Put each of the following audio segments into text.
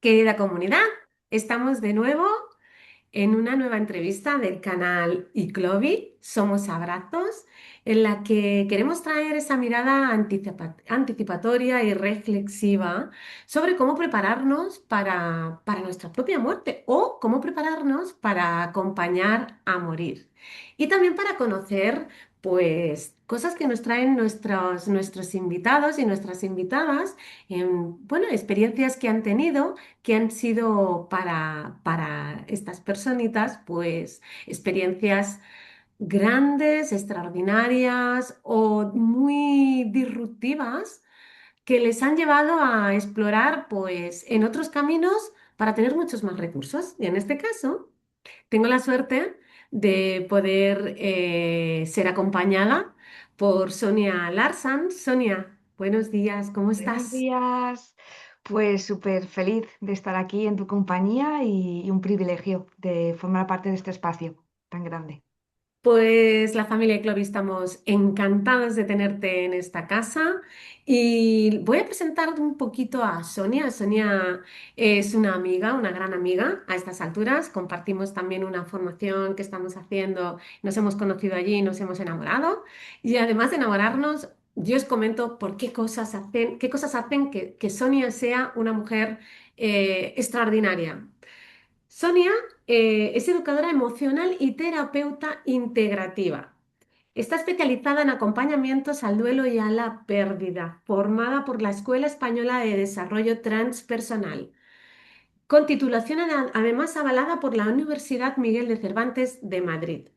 Querida comunidad, estamos de nuevo en una nueva entrevista del canal ICLOVI, Somos Abrazos, en la que queremos traer esa mirada anticipatoria y reflexiva sobre cómo prepararnos para nuestra propia muerte o cómo prepararnos para acompañar a morir. Y también para conocer, pues, cosas que nos traen nuestros invitados y nuestras invitadas, bueno, experiencias que han tenido que han sido para estas personitas, pues experiencias grandes, extraordinarias o muy disruptivas que les han llevado a explorar, pues, en otros caminos para tener muchos más recursos. Y en este caso, tengo la suerte de poder ser acompañada por Sonia Larsan. Sonia, buenos días, ¿cómo Buenos estás? días, pues súper feliz de estar aquí en tu compañía y un privilegio de formar parte de este espacio tan grande. Pues la familia Clovis estamos encantados de tenerte en esta casa y voy a presentar un poquito a Sonia. Sonia es una amiga, una gran amiga a estas alturas. Compartimos también una formación que estamos haciendo. Nos hemos conocido allí y nos hemos enamorado. Y además de enamorarnos, yo os comento por qué cosas hacen que Sonia sea una mujer extraordinaria. Sonia es educadora emocional y terapeuta integrativa. Está especializada en acompañamientos al duelo y a la pérdida, formada por la Escuela Española de Desarrollo Transpersonal, con titulación además avalada por la Universidad Miguel de Cervantes de Madrid.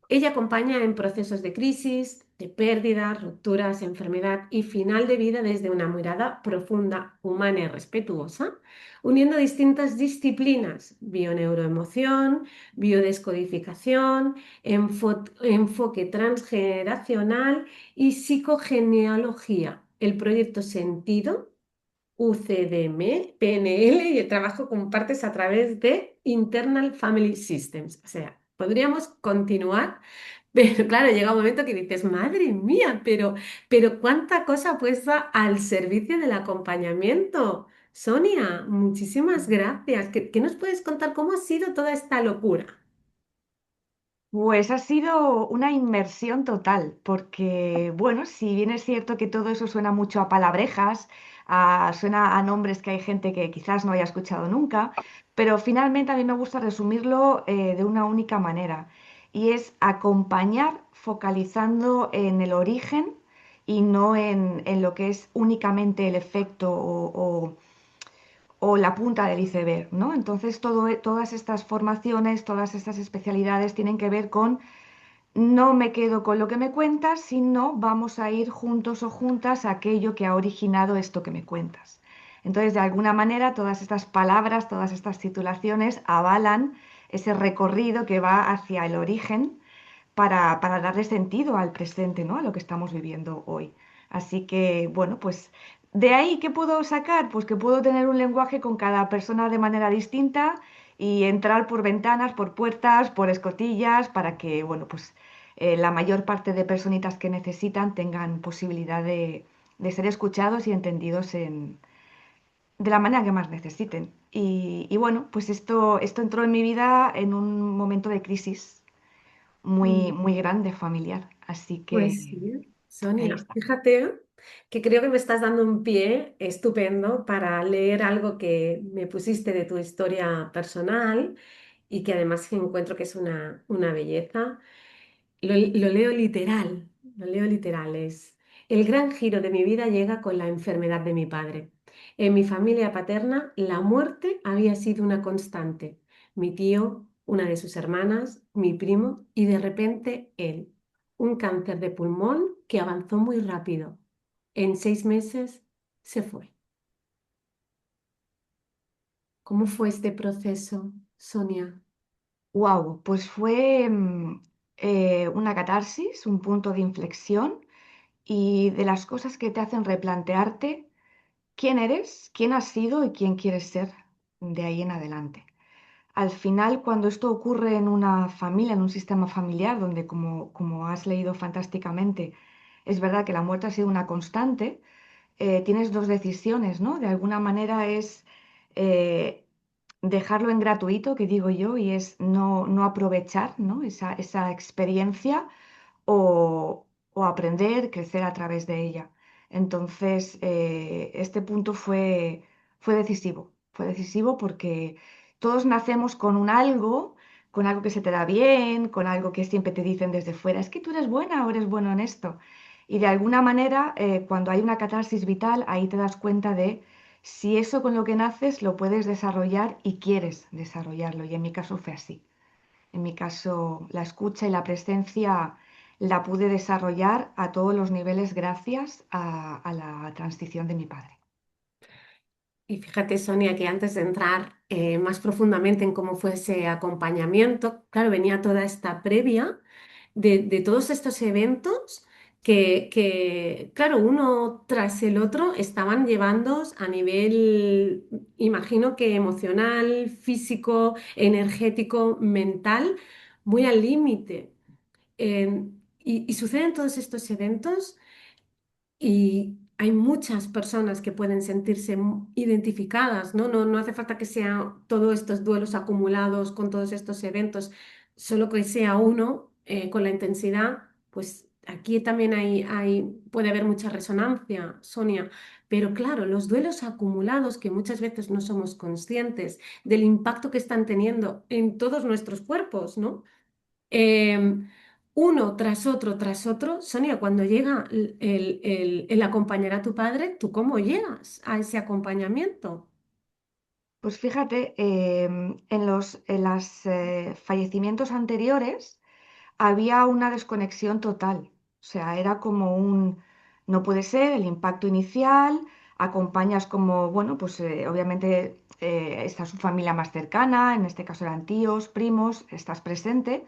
Ella acompaña en procesos de crisis, de pérdidas, rupturas, enfermedad y final de vida desde una mirada profunda, humana y respetuosa, uniendo distintas disciplinas, bioneuroemoción, biodescodificación, enfoque transgeneracional y psicogenealogía. El proyecto Sentido, UCDM, PNL y el trabajo con partes a través de Internal Family Systems. O sea, podríamos continuar, pero claro, llega un momento que dices, madre mía, pero cuánta cosa puesta al servicio del acompañamiento. Sonia, muchísimas gracias. ¿Qué nos puedes contar cómo ha sido toda esta locura? Pues ha sido una inmersión total, porque bueno, si bien es cierto que todo eso suena mucho a palabrejas, suena a nombres que hay gente que quizás no haya escuchado nunca, pero finalmente a mí me gusta resumirlo de una única manera, y es acompañar focalizando en el origen y no en lo que es únicamente el efecto o la punta del iceberg, ¿no? Entonces, todas estas formaciones, todas estas especialidades tienen que ver con no me quedo con lo que me cuentas, sino vamos a ir juntos o juntas a aquello que ha originado esto que me cuentas. Entonces, de alguna manera, todas estas palabras, todas estas titulaciones avalan ese recorrido que va hacia el origen para darle sentido al presente, ¿no? A lo que estamos viviendo hoy. Así que, bueno, pues de ahí, ¿qué puedo sacar? Pues que puedo tener un lenguaje con cada persona de manera distinta y entrar por ventanas, por puertas, por escotillas, para que, bueno, pues la mayor parte de personitas que necesitan tengan posibilidad de ser escuchados y entendidos de la manera que más necesiten. Y bueno, pues esto entró en mi vida en un momento de crisis muy, Mm. muy grande familiar. Así Pues que sí, ahí Sonia, está. fíjate que creo que me estás dando un pie estupendo para leer algo que me pusiste de tu historia personal y que además encuentro que es una belleza. Lo leo literal, lo leo literal. Es, el gran giro de mi vida llega con la enfermedad de mi padre. En mi familia paterna, la muerte había sido una constante. Mi tío, una de sus hermanas, mi primo y de repente él. Un cáncer de pulmón que avanzó muy rápido. En 6 meses se fue. ¿Cómo fue este proceso, Sonia? Wow, pues fue una catarsis, un punto de inflexión y de las cosas que te hacen replantearte quién eres, quién has sido y quién quieres ser de ahí en adelante. Al final, cuando esto ocurre en una familia, en un sistema familiar, donde como has leído fantásticamente, es verdad que la muerte ha sido una constante, tienes dos decisiones, ¿no? De alguna manera es eh, dejarlo en gratuito, que digo yo, y es no aprovechar, ¿no? Esa experiencia o aprender, crecer a través de ella. Entonces, este punto fue decisivo porque todos nacemos con algo que se te da bien, con algo que siempre te dicen desde fuera, es que tú eres buena o eres bueno en esto. Y de alguna manera, cuando hay una catarsis vital, ahí te das cuenta de si eso con lo que naces lo puedes desarrollar y quieres desarrollarlo. Y en mi caso fue así. En mi caso, la escucha y la presencia la pude desarrollar a todos los niveles gracias a la transición de mi padre. Y fíjate, Sonia, que antes de entrar más profundamente en cómo fue ese acompañamiento, claro, venía toda esta previa de todos estos eventos claro, uno tras el otro estaban llevando a nivel, imagino que emocional, físico, energético, mental, muy al límite. Y suceden todos estos eventos. Y hay muchas personas que pueden sentirse identificadas, ¿no? No hace falta que sean todos estos duelos acumulados con todos estos eventos, solo que sea uno con la intensidad, pues aquí también puede haber mucha resonancia, Sonia. Pero claro, los duelos acumulados que muchas veces no somos conscientes del impacto que están teniendo en todos nuestros cuerpos, ¿no? Em, uno tras otro, Sonia, cuando llega el acompañar a tu padre, ¿tú cómo llegas a ese acompañamiento? Pues fíjate, en los fallecimientos anteriores había una desconexión total. O sea, era como no puede ser, el impacto inicial, acompañas como, bueno, pues obviamente está su familia más cercana, en este caso eran tíos, primos, estás presente.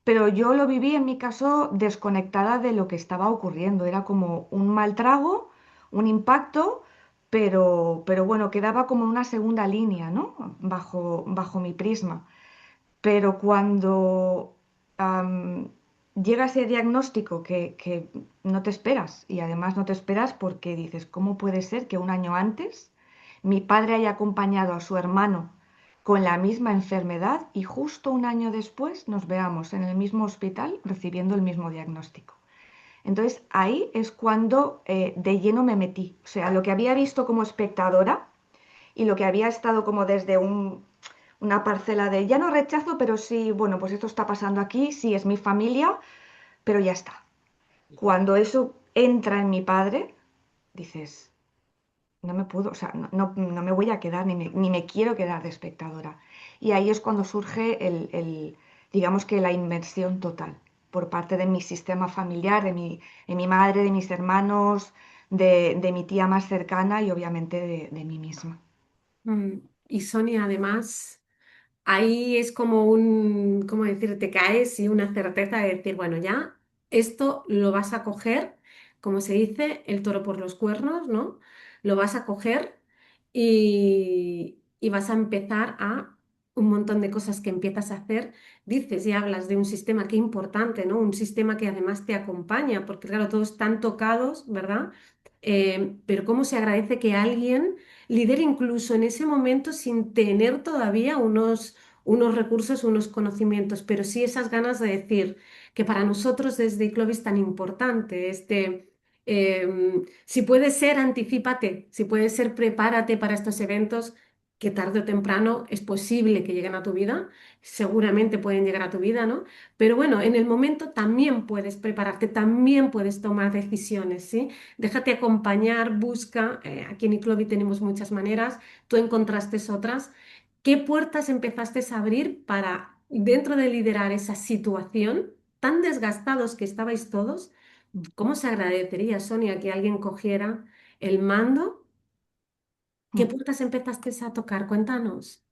Pero yo lo viví en mi caso desconectada de lo que estaba ocurriendo. Era como un mal trago, un impacto, pero bueno, quedaba como en una segunda línea, ¿no? Bajo mi prisma. Pero cuando llega ese diagnóstico que no te esperas, y además no te esperas porque dices, ¿cómo puede ser que un año antes mi padre haya acompañado a su hermano con la misma enfermedad y justo un año después nos veamos en el mismo hospital recibiendo el mismo diagnóstico? Entonces ahí es cuando de lleno me metí. O sea, lo que había visto como espectadora y lo que había estado como desde una parcela de, ya no rechazo, pero sí, bueno, pues esto está pasando aquí, sí es mi familia, pero ya está. Cuando eso entra en mi padre, dices, no me puedo, o sea, no me voy a quedar, ni me quiero quedar de espectadora. Y ahí es cuando surge digamos que la inmersión total por parte de mi sistema familiar, de mi madre, de mis hermanos, de mi tía más cercana y obviamente de mí misma. Mm, Y Sonia, además, ahí es como ¿cómo decir? Te caes y una certeza de decir, bueno, ya esto lo vas a coger, como se dice, el toro por los cuernos, ¿no? Lo vas a coger y vas a empezar a un montón de cosas que empiezas a hacer. Dices y hablas de un sistema, qué importante, ¿no? Un sistema que además te acompaña, porque claro, todos están tocados, ¿verdad? Pero cómo se agradece que alguien lidere incluso en ese momento sin tener todavía unos recursos, unos conocimientos, pero sí esas ganas de decir que para nosotros desde ICLOVI es tan importante si puede ser, anticípate, si puede ser, prepárate para estos eventos que tarde o temprano es posible que lleguen a tu vida, seguramente pueden llegar a tu vida, ¿no? Pero bueno, en el momento también puedes prepararte, también puedes tomar decisiones, ¿sí? Déjate acompañar, busca, aquí en ICLOVI tenemos muchas maneras, tú encontraste otras. ¿Qué puertas empezaste a abrir para, dentro de liderar esa situación, tan desgastados que estabais todos? ¿Cómo se agradecería, Sonia, que alguien cogiera el mando? ¿Qué Mm. puertas empezaste a tocar? Cuéntanos.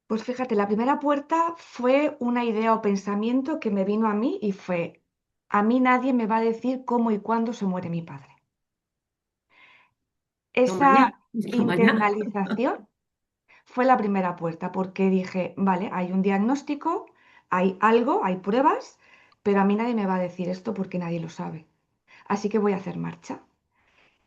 Pues fíjate, la primera puerta fue una idea o pensamiento que me vino a mí y fue, a mí nadie me va a decir cómo y cuándo se muere mi padre. Toma ya, Esa toma ya. internalización fue la primera puerta porque dije, vale, hay un diagnóstico, hay algo, hay pruebas, pero a mí nadie me va a decir esto porque nadie lo sabe. Así que voy a hacer marcha.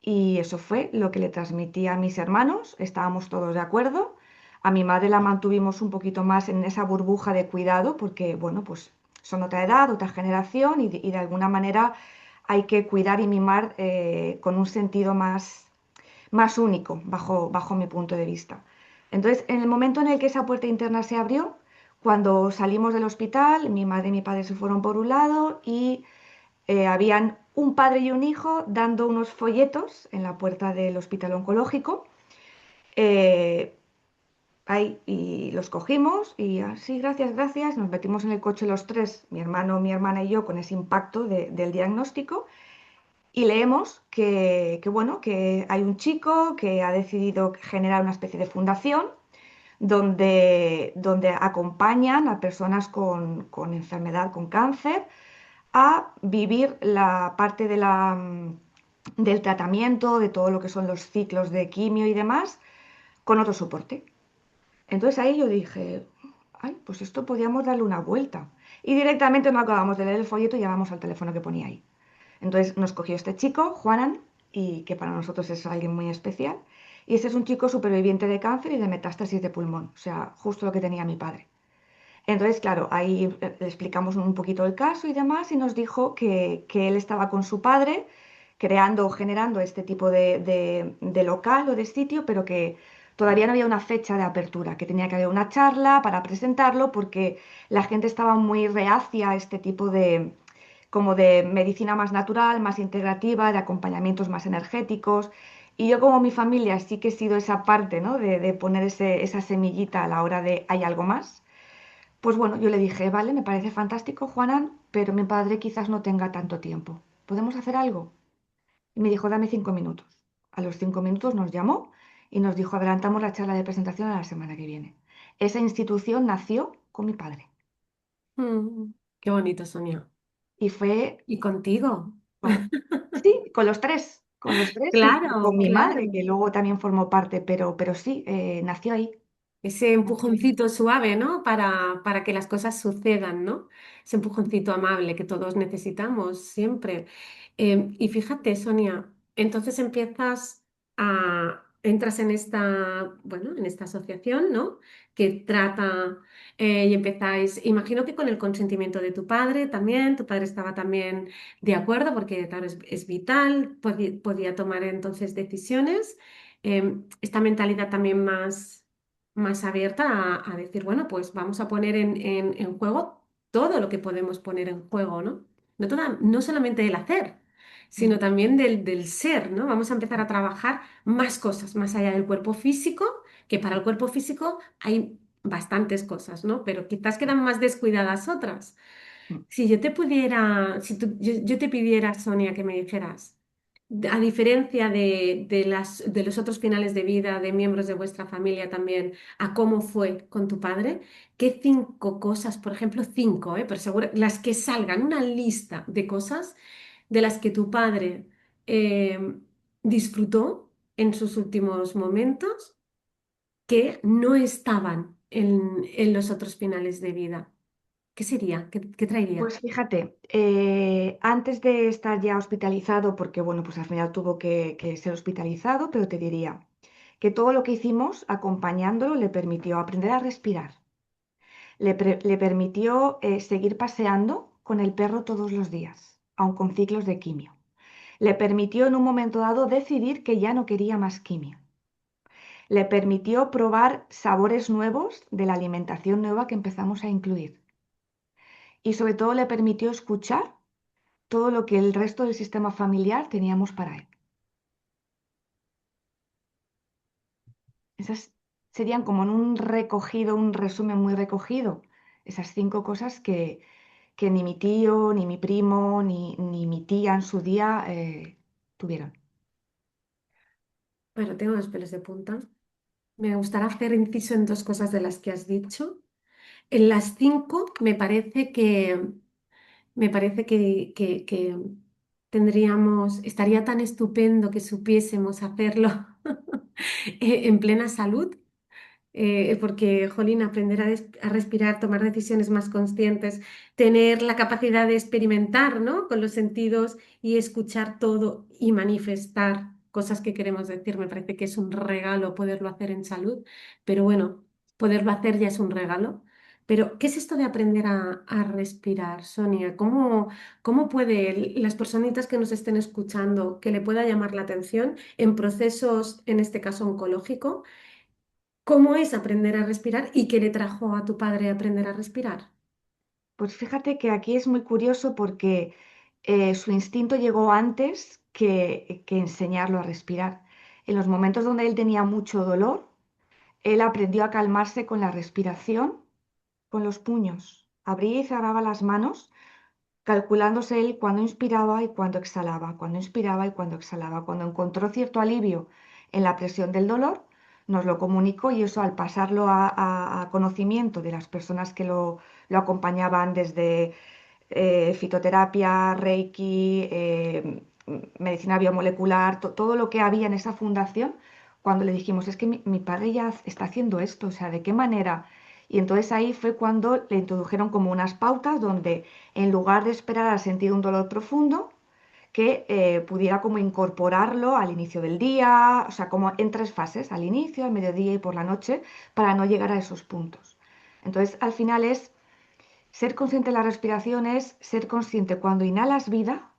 Y eso fue lo que le transmití a mis hermanos, estábamos todos de acuerdo. A mi madre la mantuvimos un poquito más en esa burbuja de cuidado porque, bueno, pues son otra edad, otra generación y de alguna manera hay que cuidar y mimar con un sentido más único, bajo mi punto de vista. Entonces, en el momento en el que esa puerta interna se abrió, cuando salimos del hospital, mi madre y mi padre se fueron por un lado y habían un padre y un hijo dando unos folletos en la puerta del hospital oncológico. eh, Ahí, y los cogimos y así, gracias, gracias, nos metimos en el coche los tres, mi hermano, mi hermana y yo, con ese impacto del diagnóstico y leemos bueno, que hay un chico que ha decidido generar una especie de fundación donde acompañan a personas con enfermedad, con cáncer, a vivir la parte del tratamiento, de todo lo que son los ciclos de quimio y demás, con otro soporte. Entonces ahí yo dije, ay, pues esto podíamos darle una vuelta. Y directamente no acabamos de leer el folleto y llamamos al teléfono que ponía ahí. Entonces nos cogió este chico, Juanan, y que para nosotros es alguien muy especial. Y ese es un chico superviviente de cáncer y de metástasis de pulmón, o sea, justo lo que tenía mi padre. Entonces, claro, ahí le explicamos un poquito el caso y demás, y nos dijo que él estaba con su padre creando o generando este tipo de local o de sitio, pero que todavía no había una fecha de apertura, que tenía que haber una charla para presentarlo, porque la gente estaba muy reacia a este tipo como de medicina más natural, más integrativa, de acompañamientos más energéticos. Y yo como mi familia sí que he sido esa parte, ¿no? De poner esa semillita a la hora de hay algo más. Pues bueno, yo le dije, vale, me parece fantástico, Juanan, pero mi padre quizás no tenga tanto tiempo. ¿Podemos hacer algo? Y me dijo, dame 5 minutos. A los 5 minutos nos llamó y nos dijo, adelantamos la charla de presentación a la semana que viene. Esa institución nació con mi padre Mm, qué bonito, Sonia. y fue, ¿Y contigo? sí, con los tres y con Claro, mi madre, claro. que luego también formó parte, pero sí, nació ahí. Ese Nació ahí. empujoncito suave, ¿no? Para que las cosas sucedan, ¿no? Ese empujoncito amable que todos necesitamos siempre. Y fíjate, Sonia, entonces entras en bueno, en esta asociación, ¿no? Que trata y empezáis, imagino que con el consentimiento de tu padre también, tu padre estaba también de acuerdo porque, claro, es vital, podía tomar entonces decisiones. Esta mentalidad también más abierta a decir, bueno, pues vamos a poner en juego todo lo que podemos poner en juego, ¿no? No solamente el hacer, sino Mm, también del ser, ¿no? Vamos a empezar a trabajar más cosas, más allá del cuerpo físico, que para el cuerpo físico hay bastantes cosas, ¿no? Pero quizás quedan más descuidadas otras. mm. Si yo te pudiera, si yo te pidiera, Sonia, que me dijeras, a diferencia de los otros finales de vida de miembros de vuestra familia también, a cómo fue con tu padre, ¿qué cinco cosas, por ejemplo, cinco, pero seguro, las que salgan, una lista de cosas de las que tu padre eh, disfrutó en sus últimos momentos que no estaban en los otros finales de vida? ¿Qué sería? ¿Qué traería? Pues fíjate, antes de estar ya hospitalizado, porque bueno, pues al final tuvo que ser hospitalizado, pero te diría que todo lo que hicimos acompañándolo le permitió aprender a respirar, le permitió seguir paseando con el perro todos los días, aun con ciclos de quimio. Le permitió en un momento dado decidir que ya no quería más quimio. Le permitió probar sabores nuevos de la alimentación nueva que empezamos a incluir. Y sobre todo le permitió escuchar todo lo que el resto del sistema familiar teníamos para él. Esas serían como en un recogido, un resumen muy recogido, esas 5 cosas que ni mi tío, ni mi primo, ni mi tía en su día tuvieron. Bueno, tengo los pelos de punta. Me gustaría hacer inciso en dos cosas de las que has dicho. En las cinco me parece que estaría tan estupendo que supiésemos hacerlo en plena salud, porque, jolín, aprender a respirar, tomar decisiones más conscientes, tener la capacidad de experimentar, ¿no? Con los sentidos y escuchar todo y manifestar cosas que queremos decir, me parece que es un regalo poderlo hacer en salud, pero bueno. poderlo hacer ya es un regalo. Pero, ¿qué es esto de aprender a respirar, Sonia? ¿Cómo puede las personitas que nos estén escuchando, que le pueda llamar la atención en procesos, en este caso oncológico, cómo es aprender a respirar y qué le trajo a tu padre aprender a respirar? Pues fíjate que aquí es muy curioso porque su instinto llegó antes que enseñarlo a respirar. En los momentos donde él tenía mucho dolor, él aprendió a calmarse con la respiración, con los puños. Abría y cerraba las manos, calculándose él cuándo inspiraba y cuándo exhalaba, cuándo inspiraba y cuándo exhalaba. Cuando encontró cierto alivio en la presión del dolor, nos lo comunicó y eso al pasarlo a conocimiento de las personas que lo acompañaban desde fitoterapia, Reiki, medicina biomolecular, todo lo que había en esa fundación, cuando le dijimos, es que mi padre ya está haciendo esto, o sea, ¿de qué manera? Y entonces ahí fue cuando le introdujeron como unas pautas donde en lugar de esperar a sentir un dolor profundo, que pudiera como incorporarlo al inicio del día, o sea, como en tres fases, al inicio, al mediodía y por la noche, para no llegar a esos puntos. Entonces, al final es ser consciente de la respiración, es ser consciente cuando inhalas vida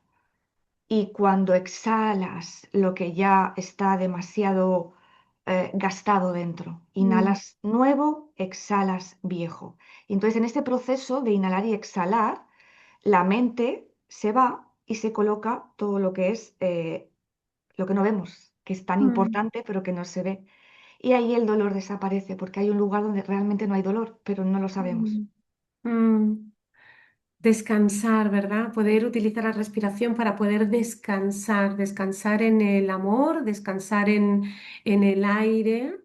y cuando exhalas lo que ya está demasiado gastado dentro. Mm, Inhalas nuevo, exhalas viejo. Y entonces en este proceso de inhalar y exhalar, la mente se va y se coloca todo lo que es lo que no vemos, que es tan mm, importante pero que no se ve. Y ahí el dolor desaparece porque hay un lugar donde realmente no hay dolor, pero no lo sabemos. mm, mm. Descansar, ¿verdad? Poder utilizar la respiración para poder descansar, descansar en el amor, descansar en el aire,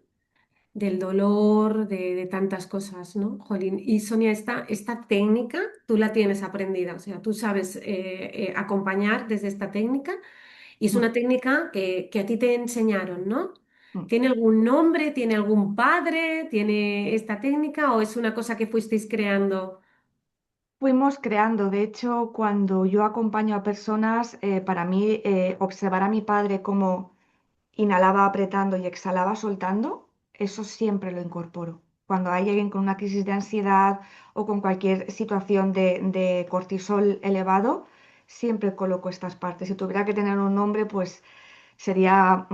del dolor, de tantas cosas, ¿no? Jolín. Y Sonia, esta técnica tú la tienes aprendida, o sea, tú sabes acompañar desde esta técnica y es Mm, una técnica que a ti te enseñaron, ¿no? mm. ¿Tiene algún nombre? ¿Tiene algún padre? ¿Tiene esta técnica o es una cosa que fuisteis creando? Fuimos creando, de hecho, cuando yo acompaño a personas, para mí observar a mi padre cómo inhalaba apretando y exhalaba soltando, eso siempre lo incorporo. Cuando hay alguien con una crisis de ansiedad o con cualquier situación de cortisol elevado, siempre coloco estas partes. Si tuviera que tener un nombre, pues sería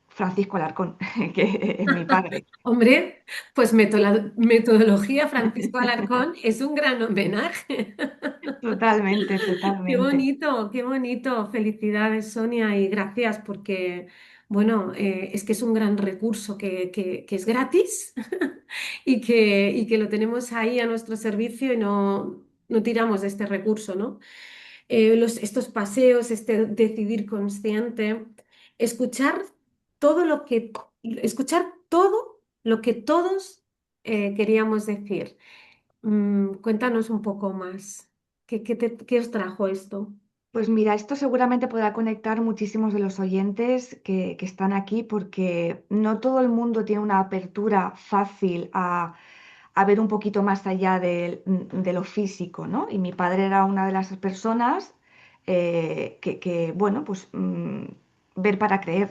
Francisco Alarcón, que es mi padre. Hombre, pues metodología Francisco Alarcón es un gran homenaje. Totalmente, totalmente. Qué bonito. Felicidades, Sonia, y gracias porque, bueno, es que es un gran recurso que es gratis y que lo tenemos ahí a nuestro servicio y no tiramos de este recurso, ¿no? Estos paseos, este decidir consciente, escuchar escuchar todo lo que todos queríamos decir. Cuéntanos un poco más. ¿Qué os trajo esto? Pues mira, esto seguramente podrá conectar muchísimos de los oyentes que están aquí porque no todo el mundo tiene una apertura fácil a ver un poquito más allá de lo físico, ¿no? Y mi padre era una de las personas bueno, pues ver para creer.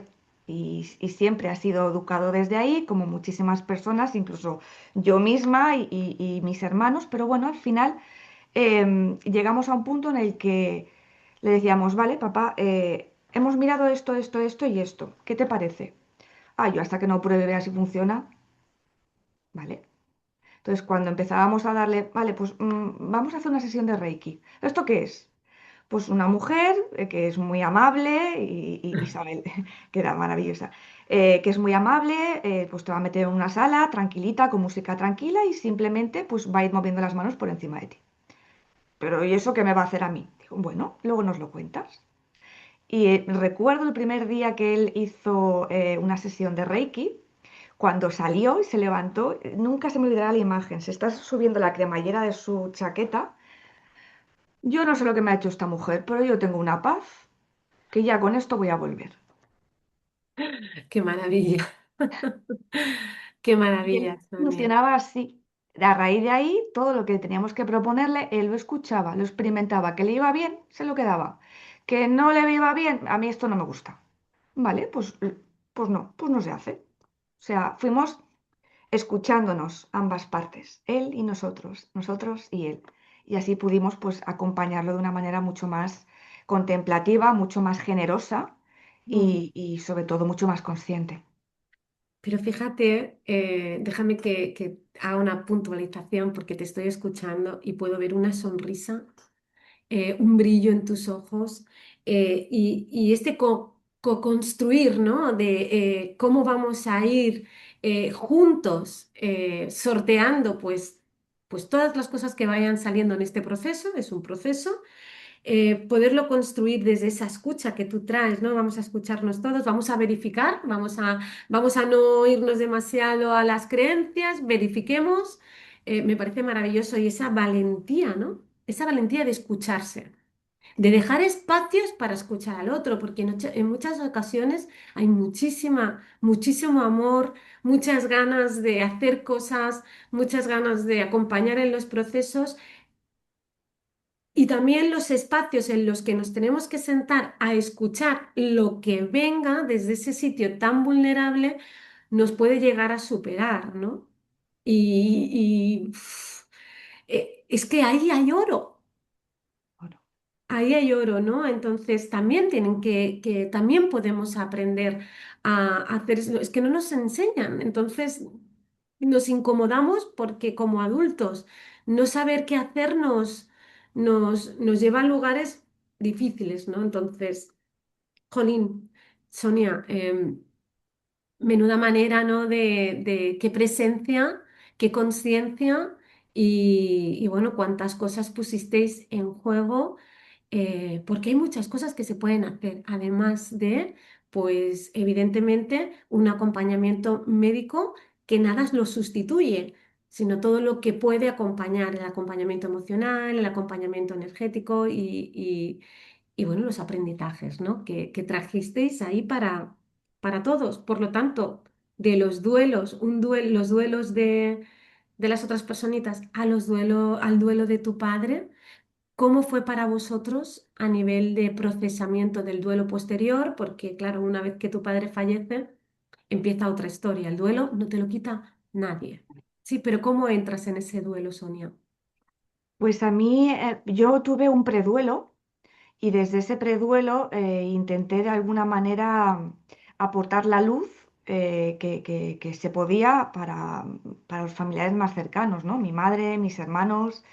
Y siempre ha sido educado desde ahí, como muchísimas personas, incluso yo misma y mis hermanos, pero bueno, al final llegamos a un punto en el que le decíamos, vale, papá, hemos mirado esto, esto, esto y esto. ¿Qué te parece? Ah, yo hasta que no pruebe vea si funciona, ¿vale? Entonces, cuando empezábamos a darle, vale, pues vamos a hacer una sesión de Reiki. ¿Esto qué es? Pues una mujer que es muy amable, y Isabel, que era maravillosa, que es muy amable, pues te va a meter en una sala tranquilita, con música tranquila y simplemente pues va a ir moviendo las manos por encima de ti. Pero ¿y eso qué me va a hacer a mí? Digo, bueno, luego nos lo cuentas. Y recuerdo el primer día que él hizo una sesión de Reiki, cuando salió y se levantó, nunca se me olvidará la imagen, se está subiendo la cremallera de su chaqueta. Yo no sé lo que me ha hecho esta mujer, pero yo tengo una paz que ya con esto voy a volver. Qué maravilla. Qué Y él maravilla, Sonia. funcionaba así. A raíz de ahí, todo lo que teníamos que proponerle, él lo escuchaba, lo experimentaba, que le iba bien, se lo quedaba. Que no le iba bien, a mí esto no me gusta. Vale, pues no se hace. O sea, fuimos escuchándonos ambas partes, él y nosotros, nosotros y él. Y así pudimos pues acompañarlo de una manera mucho más contemplativa, mucho más generosa Mm. y sobre todo mucho más consciente. Pero fíjate, déjame que haga una puntualización porque te estoy escuchando y puedo ver una sonrisa, un brillo en tus ojos y este co-construir, ¿no? De cómo vamos a ir juntos sorteando pues todas las cosas que vayan saliendo en este proceso, es un proceso poderlo construir desde esa escucha que tú traes, ¿no? Vamos a escucharnos todos, vamos a verificar, vamos a no irnos demasiado a las creencias, verifiquemos. Me parece maravilloso y esa valentía, ¿no? Esa valentía de escucharse, de dejar espacios para escuchar al otro, porque en muchas ocasiones hay muchísimo amor, muchas ganas de hacer cosas, muchas ganas de acompañar en los procesos y también los espacios en los que nos tenemos que sentar a escuchar lo que venga desde ese sitio tan vulnerable nos puede llegar a superar, ¿no? Es que ahí hay oro, Bueno, ahí hay oro, ¿no? Entonces también también podemos aprender a hacer eso. Es que no nos enseñan, entonces nos incomodamos porque como adultos no saber qué hacer nos lleva a lugares difíciles, ¿no? Entonces, jolín, Sonia, menuda manera, ¿no? De qué presencia, qué conciencia y bueno, cuántas cosas pusisteis en juego, porque hay muchas cosas que se pueden hacer, además de, pues evidentemente, un acompañamiento médico que nada lo sustituye, sino todo lo que puede acompañar, el acompañamiento emocional, el acompañamiento energético y bueno, los aprendizajes, ¿no? que trajisteis ahí para todos. Por lo tanto, de los duelos, los duelos de las otras personitas al duelo de tu padre, ¿cómo fue para vosotros a nivel de procesamiento del duelo posterior? Porque claro, una vez que tu padre fallece, empieza otra historia. El duelo no te lo quita nadie. Sí, pero ¿cómo entras en ese duelo, Sonia? pues a mí, yo tuve un preduelo y desde ese preduelo intenté de alguna manera aportar la luz que se podía para los familiares más cercanos, ¿no? Mi madre, mis hermanos,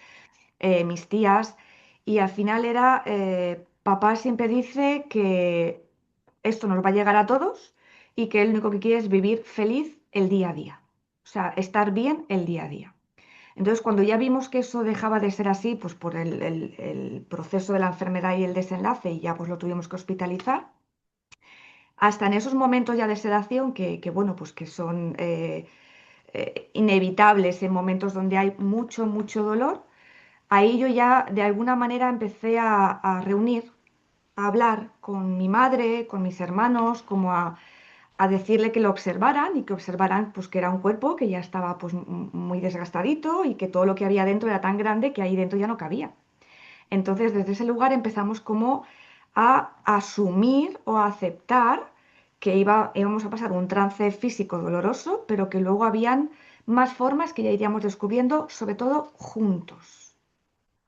mis tías. Y al final era, papá siempre dice que esto nos va a llegar a todos y que él lo único que quiere es vivir feliz el día a día. O sea, estar bien el día a día. Entonces, cuando ya vimos que eso dejaba de ser así, pues por el proceso de la enfermedad y el desenlace, y ya pues lo tuvimos que hospitalizar, hasta en esos momentos ya de sedación bueno, pues que son inevitables en momentos donde hay mucho, mucho dolor, ahí yo ya de alguna manera empecé a reunir, a hablar con mi madre, con mis hermanos, como a decirle que lo observaran y que observaran pues que era un cuerpo que ya estaba pues muy desgastadito y que todo lo que había dentro era tan grande que ahí dentro ya no cabía. Entonces desde ese lugar empezamos como a asumir o a aceptar que íbamos a pasar un trance físico doloroso, pero que luego habían más formas que ya iríamos descubriendo, sobre todo juntos,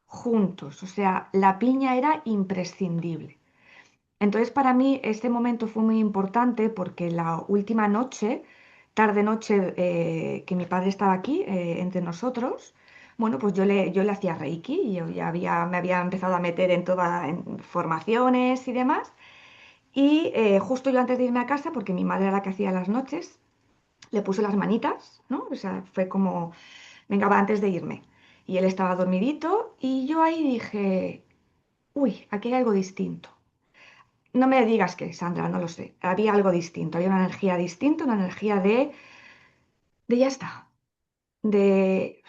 juntos. O sea, la piña era imprescindible. Entonces, para mí, este momento fue muy importante porque la última noche, tarde noche, que mi padre estaba aquí, entre nosotros, bueno, pues yo le hacía Reiki y yo ya me había empezado a meter en todas formaciones y demás. Y justo yo antes de irme a casa, porque mi madre era la que hacía las noches, le puse las manitas, ¿no? O sea, fue como, venga, va, antes de irme. Y él estaba dormidito y yo ahí dije, uy, aquí hay algo distinto. No me digas que, Sandra, no lo sé. Había algo distinto, había una energía distinta, una energía de ya está, de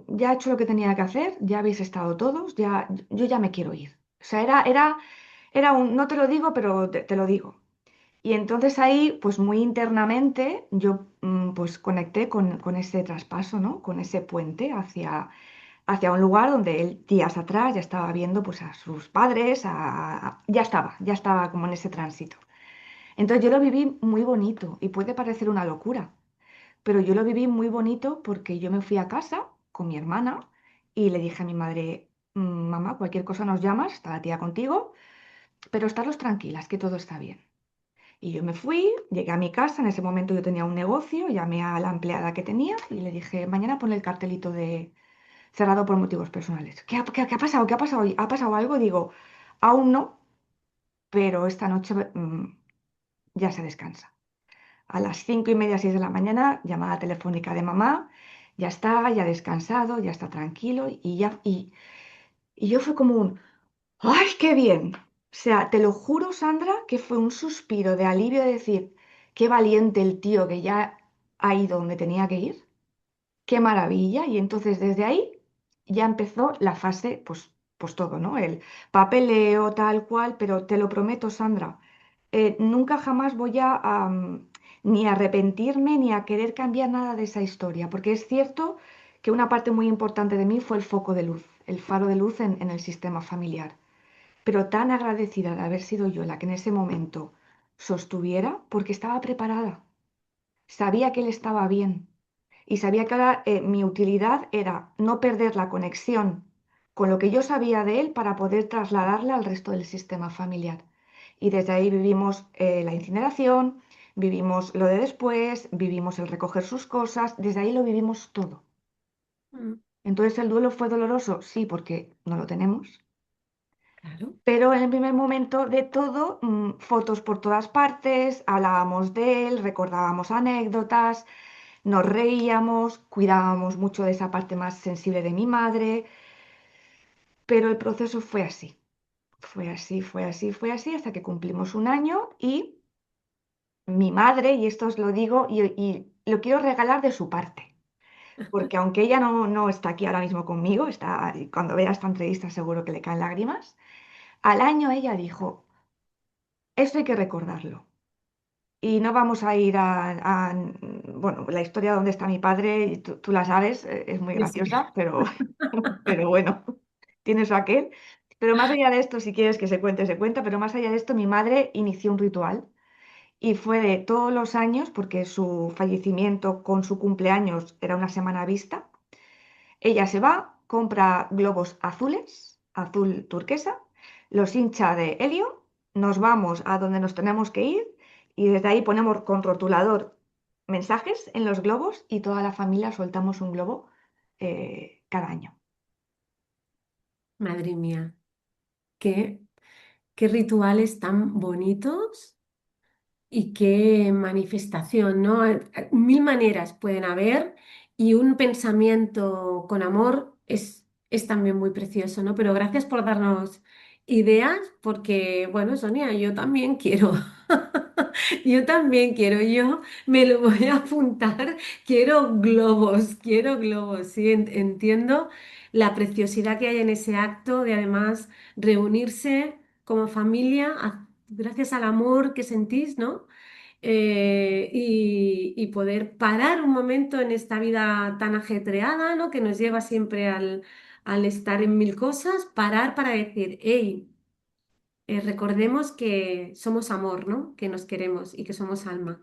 ya he hecho lo que tenía que hacer, ya habéis estado todos, ya, yo ya me quiero ir. O sea, era un, no te lo digo, pero te lo digo. Y entonces ahí, pues muy internamente, yo pues conecté con ese traspaso, ¿no? Con ese puente hacia un lugar donde él días atrás ya estaba viendo pues a sus padres, ya estaba como en ese tránsito. Entonces yo lo viví muy bonito y puede parecer una locura, pero yo lo viví muy bonito porque yo me fui a casa con mi hermana y le dije a mi madre, Mamá, cualquier cosa nos llamas, está la tía contigo, pero estaros tranquilas, que todo está bien". Y yo me fui, llegué a mi casa, en ese momento yo tenía un negocio, llamé a la empleada que tenía y le dije, mañana pon el cartelito de cerrado por motivos personales. ¿Qué ha pasado? ¿Qué ha pasado? ¿Ha pasado algo? Digo, aún no, pero esta noche ya se descansa. A las 5:30, 6 de la mañana, llamada telefónica de mamá, ya está, ya ha descansado, ya está tranquilo y yo fue como un, ¡ay, qué bien! O sea, te lo juro, Sandra, que fue un suspiro de alivio de decir, qué valiente el tío que ya ha ido donde tenía que ir, qué maravilla. Y entonces desde ahí ya empezó la fase, pues todo, ¿no? El papeleo, tal cual, pero te lo prometo, Sandra, nunca jamás voy ni a arrepentirme ni a querer cambiar nada de esa historia, porque es cierto que una parte muy importante de mí fue el foco de luz, el faro de luz en el sistema familiar, pero tan agradecida de haber sido yo la que en ese momento sostuviera, porque estaba preparada, sabía que él estaba bien y sabía que ahora mi utilidad era no perder la conexión con lo que yo sabía de él para poder trasladarla al resto del sistema familiar. Y desde ahí vivimos la incineración, vivimos lo de después, vivimos el recoger sus cosas, desde ahí lo vivimos todo. Mm, Entonces el duelo fue doloroso, sí, porque no lo tenemos, claro. pero en el primer momento de todo, fotos por todas partes, hablábamos de él, recordábamos anécdotas, nos reíamos, cuidábamos mucho de esa parte más sensible de mi madre, pero el proceso fue así, fue así, fue así, fue así, hasta que cumplimos un año y mi madre, y esto os lo digo y lo quiero regalar de su parte, porque aunque ella no está aquí ahora mismo conmigo, está, y cuando vea esta entrevista seguro que le caen lágrimas, al año ella dijo, esto hay que recordarlo. Y no vamos a ir bueno, la historia donde está mi padre, y tú la sabes, es muy Sí, sí. graciosa, pero, pero bueno, tiene su aquel. Pero más allá de esto, si quieres que se cuente, se cuenta, pero más allá de esto, mi madre inició un ritual y fue de todos los años, porque su fallecimiento con su cumpleaños era una semana vista. Ella se va, compra globos azules, azul turquesa, los hincha de helio, nos vamos a donde nos tenemos que ir y desde ahí ponemos con rotulador mensajes en los globos y toda la familia soltamos un globo cada año. Madre mía, qué, qué rituales tan bonitos y qué manifestación, ¿no? Mil maneras pueden haber y un pensamiento con amor es también muy precioso, ¿no? Pero gracias por darnos ideas, porque, bueno, Sonia, yo también quiero. Yo también quiero, yo me lo voy a apuntar. Quiero globos, sí, entiendo la preciosidad que hay en ese acto de además reunirse como familia gracias al amor que sentís, ¿no? Y poder parar un momento en esta vida tan ajetreada, ¿no? Que nos lleva siempre al estar en mil cosas, parar para decir, hey, recordemos que somos amor, ¿no? Que nos queremos y que somos alma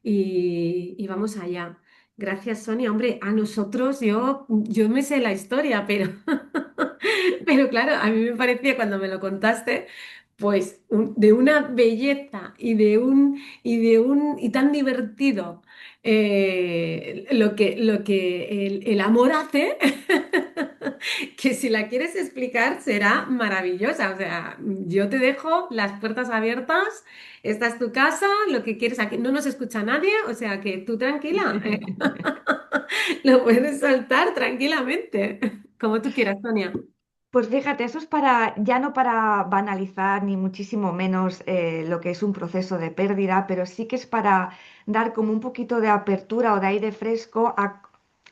y vamos allá. Gracias, Sonia. Hombre, a nosotros yo me sé la historia, pero, pero claro, a mí me parecía cuando me lo contaste, pues de una belleza y tan divertido lo que el amor hace, que si la quieres explicar será maravillosa. O sea, yo te dejo las puertas abiertas. Esta es tu casa, lo que quieres aquí. No nos escucha nadie, o sea que tú tranquila, lo puedes soltar tranquilamente, como tú quieras, Sonia. Pues fíjate, eso es para, ya no para banalizar ni muchísimo menos lo que es un proceso de pérdida, pero sí que es para dar como un poquito de apertura o de aire fresco a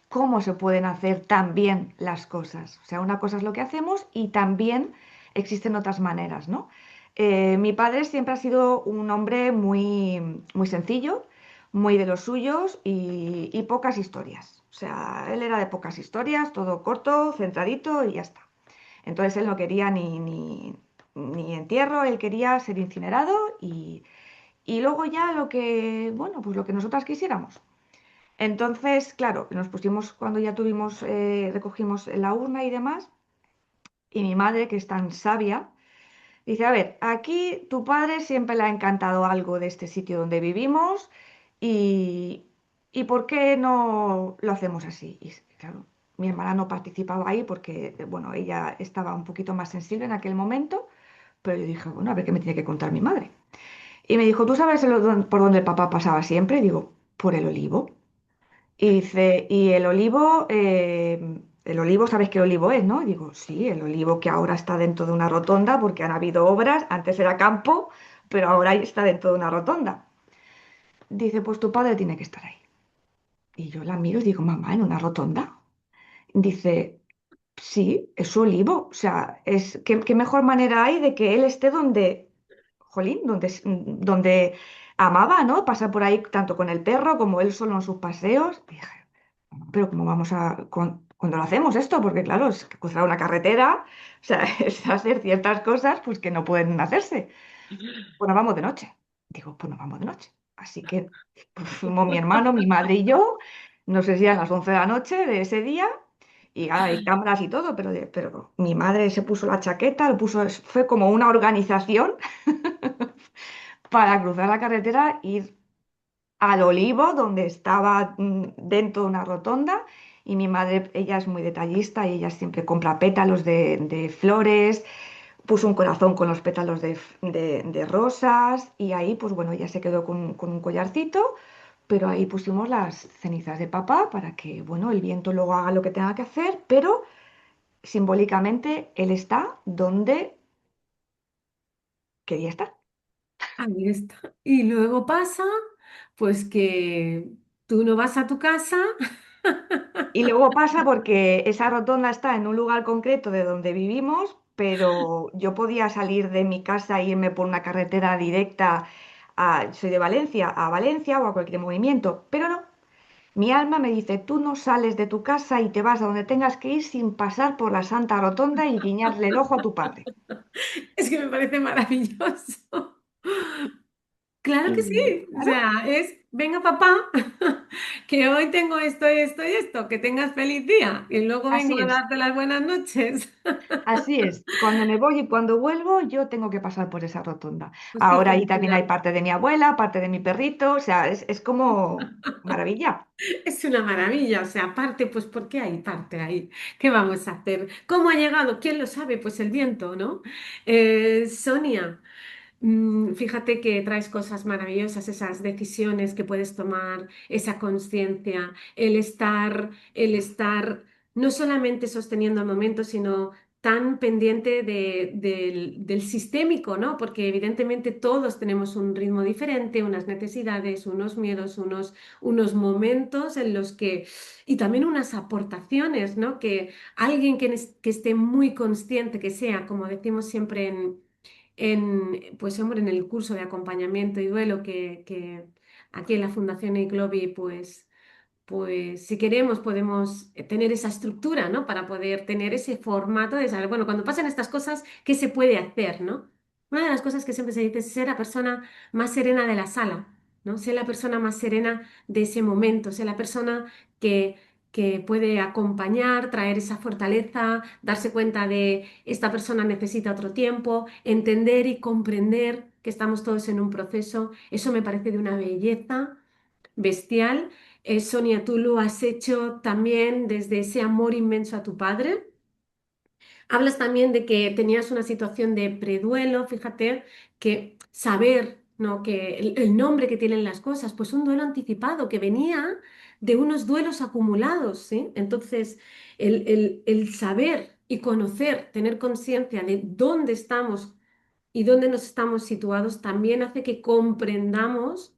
cómo se pueden hacer también las cosas. O sea, una cosa es lo que hacemos y también existen otras maneras, ¿no? Mi padre siempre ha sido un hombre muy, muy sencillo, muy de los suyos y pocas historias. O sea, él era de pocas historias, todo corto, centradito y ya está. Entonces él no quería ni entierro, él quería ser incinerado y luego ya lo que, bueno, pues lo que nosotras quisiéramos. Entonces, claro, nos pusimos cuando ya tuvimos, recogimos la urna y demás, y mi madre, que es tan sabia, dice, a ver, aquí tu padre siempre le ha encantado algo de este sitio donde vivimos y, ¿y por qué no lo hacemos así? Y claro, mi hermana no participaba ahí porque, bueno, ella estaba un poquito más sensible en aquel momento, pero yo dije, bueno, a ver qué me tiene que contar mi madre. Y me dijo, ¿tú sabes por dónde el papá pasaba siempre? Y digo, por el olivo. Y dice, ¿y el olivo, sabes qué olivo es, ¿no? Y digo, sí, el olivo que ahora está dentro de una rotonda porque han habido obras, antes era campo, pero ahora está dentro de una rotonda. Dice, pues tu padre tiene que estar ahí. Y yo la miro y digo, mamá, ¿en una rotonda? Dice, sí, es su olivo. O sea, ¿qué mejor manera hay de que él esté donde, jolín, donde amaba, ¿no? Pasa por ahí tanto con el perro como él solo en sus paseos. Dije, pero ¿cómo vamos cuando lo hacemos esto? Porque claro, es que cruzar una carretera, o sea, es hacer ciertas cosas pues que no pueden hacerse. Pues nos vamos de noche. Digo, pues nos vamos de noche. Así que pues, fuimos mi hermano, mi madre y yo, no sé si eran las 11 de la noche de ese día, y hay cámaras y todo, pero mi madre se puso la chaqueta, fue como una organización para cruzar la carretera, ir al olivo, donde estaba dentro de una rotonda. Y mi madre, ella es muy detallista y ella siempre compra pétalos de flores, puso un corazón con los pétalos de rosas y ahí, pues bueno, ella se quedó con un collarcito, pero ahí pusimos las cenizas de papá para que, bueno, el viento luego haga lo que tenga que hacer, pero simbólicamente él está donde quería estar. Ahí está. Y luego pasa, pues que tú no vas a tu casa. Y luego pasa porque esa rotonda está en un lugar concreto de donde vivimos, pero yo podía salir de mi casa e irme por una carretera directa soy de Valencia, a Valencia o a cualquier movimiento, pero no. Mi alma me dice, tú no sales de tu casa y te vas a donde tengas que ir sin pasar por la Santa Rotonda y guiñarle el ojo a tu padre. Es que me parece maravilloso. Claro que Y sí. O claro, sea, venga papá, que hoy tengo esto, esto y esto, que tengas feliz día. Y luego vengo así a es. darte las buenas noches. Así es, cuando me voy y cuando vuelvo, yo tengo que pasar por esa rotonda. Pues qué Ahora ahí también hay felicidad. parte de mi abuela, parte de mi perrito, o sea, es como maravilla. Es una maravilla, o sea, parte, pues ¿por qué hay parte ahí? ¿Qué vamos a hacer? ¿Cómo ha llegado? ¿Quién lo sabe? Pues el viento, ¿no? Sonia, fíjate que traes cosas maravillosas, esas decisiones que puedes tomar, esa conciencia, el estar no solamente sosteniendo el momento, sino tan pendiente del sistémico, ¿no? Porque evidentemente todos tenemos un ritmo diferente, unas necesidades, unos miedos, unos momentos en los que, y también unas aportaciones, ¿no? Que alguien que esté muy consciente, que sea, como decimos siempre pues hombre, en el curso de acompañamiento y duelo que aquí en la Fundación Iclovi, pues si queremos podemos tener esa estructura, ¿no? Para poder tener ese formato de saber, bueno, cuando pasan estas cosas, ¿qué se puede hacer, ¿no? Una de las cosas que siempre se dice es ser la persona más serena de la sala, ¿no? Ser la persona más serena de ese momento, ser la persona que, que puede acompañar, traer esa fortaleza, darse cuenta de esta persona necesita otro tiempo, entender y comprender que estamos todos en un proceso. Eso me parece de una belleza bestial. Sonia, tú lo has hecho también desde ese amor inmenso a tu padre. Hablas también de que tenías una situación de preduelo, fíjate que saber, ¿no? Que el nombre que tienen las cosas, pues un duelo anticipado que venía de unos duelos acumulados, ¿sí? Entonces, el saber y conocer, tener conciencia de dónde estamos y dónde nos estamos situados, también hace que comprendamos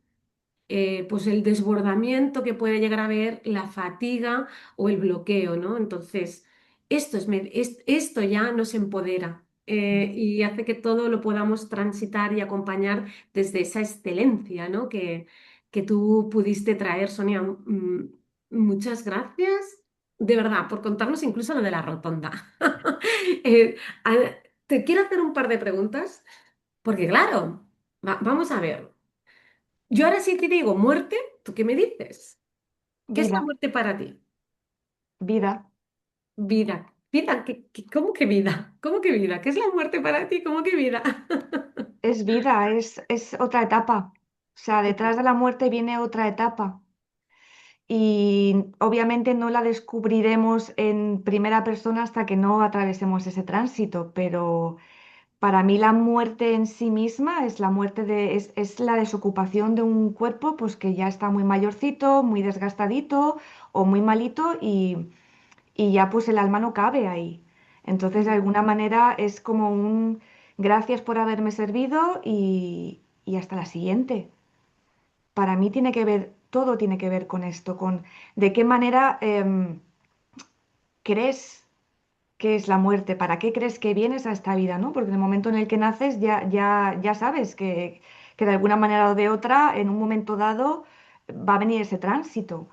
pues el desbordamiento que puede llegar a haber, la fatiga o el bloqueo, ¿no? Entonces, esto ya nos empodera y hace que todo lo podamos transitar y acompañar desde esa excelencia, ¿no? Que tú pudiste traer, Sonia. Muchas gracias, de verdad, por contarnos incluso lo de la rotonda. Eh, a- Te quiero hacer un par de preguntas, porque claro, vamos a ver. Yo ahora sí te digo muerte, ¿tú qué me dices? ¿Qué es la Vida, muerte para ti? vida, Vida. Vida, ¿cómo que vida? ¿Cómo que vida? ¿Qué es la muerte para ti? ¿Cómo que vida? es vida, es otra etapa. O sea, detrás de la muerte viene otra etapa. Y obviamente no la descubriremos en primera persona hasta que no atravesemos ese tránsito, pero para mí la muerte en sí misma es la muerte es la desocupación de un cuerpo pues que ya está muy mayorcito, muy desgastadito o muy malito y ya pues el alma no cabe ahí. Entonces de alguna manera es como un gracias por haberme servido y hasta la siguiente. Para mí tiene que ver, todo tiene que ver con esto, con de qué manera crees qué es la muerte, para qué crees que vienes a esta vida, ¿no? Porque en el momento en el que naces ya sabes que de alguna manera o de otra, en un momento dado, va a venir ese tránsito.